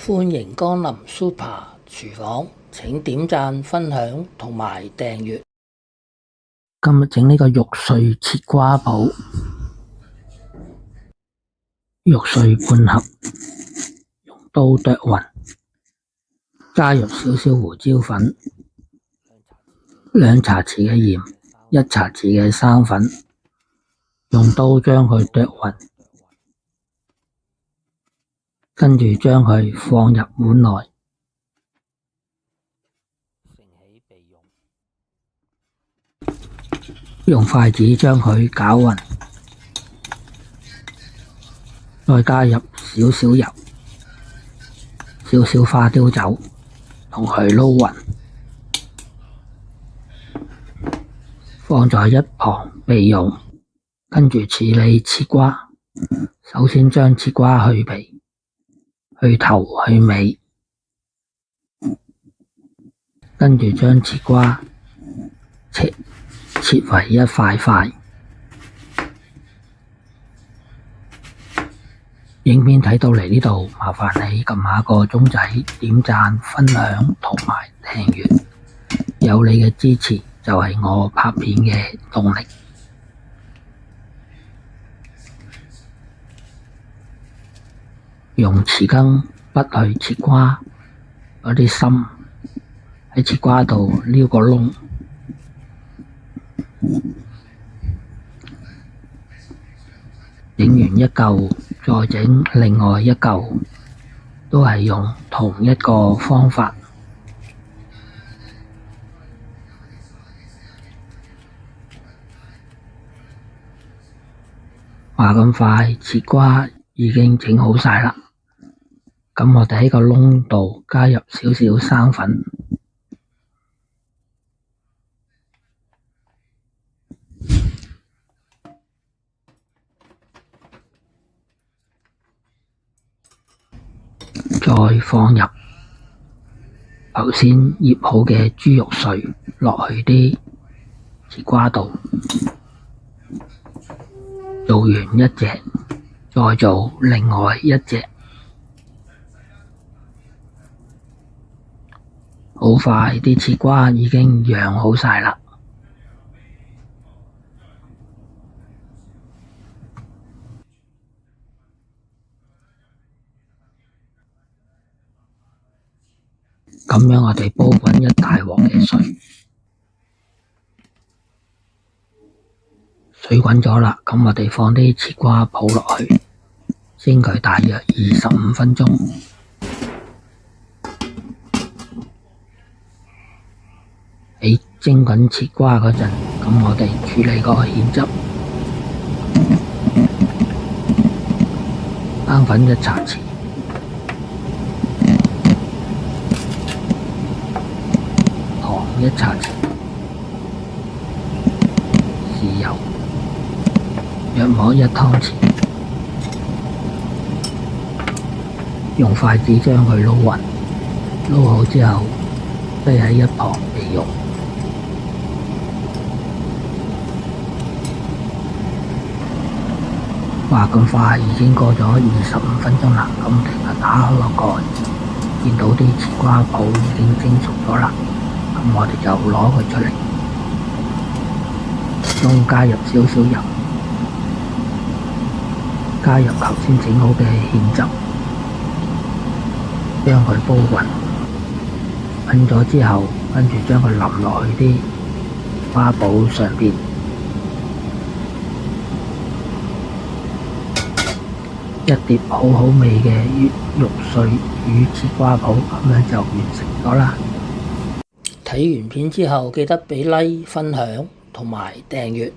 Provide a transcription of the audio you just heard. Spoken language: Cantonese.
歡迎光臨 Super 廚房，請點讚、分享同埋訂閱。今日整呢個肉碎切瓜煲，肉碎半盒，用刀剁勻，加入少少胡椒粉、2茶匙嘅鹽、1茶匙嘅生粉，用刀將佢剁勻。跟住將佢放入碗內，用筷子將佢攪勻，再加入少少油、少少花雕酒，同佢撈勻，放在一旁備用。跟住處理切瓜，首先將切瓜去皮、去頭去尾，跟住將切瓜切為一塊塊。影片睇到嚟呢度，麻煩你撳下個鐘仔，點讚、分享同埋訂閱，有你嘅支持就係我拍片嘅動力。用匙羹滗去切瓜嗰啲芯，喺切瓜度撩個窿，整完一嚿再整另外一嚿，都係用同一個方法。話咁快，切瓜已經整好晒啦。咁我哋喺個窿度加入少少生粉，再放入頭先醃好嘅豬肉碎落去啲切瓜度，做完一隻，再做另外一隻。好快，啲切瓜已經釀好晒啦。咁樣我哋煲滾一大鑊嘅水，水滾咗啦，咁我哋放啲切瓜泡落去，蒸佢大約25分鐘。喺蒸緊切瓜嗰陣，咁我哋處理個芡汁，生粉1茶匙，糖1茶匙，豉油約莫1湯匙，用筷子將佢撈勻，撈好之後，擠喺一旁備用。話咁快，已經過咗25分鐘啦。咁我哋打開個蓋，見到啲切瓜泡已經蒸熟咗啦。咁我哋就攞佢出嚟，中加入少少油，加入頭先整好嘅芡汁，將佢煲勻。滾咗之後，跟住將佢淋落去啲瓜煲上邊。一碟好好味嘅肉碎與切瓜煲，咁樣就完成咗啦。睇完片之後，記得畀 like、分享同埋訂閱。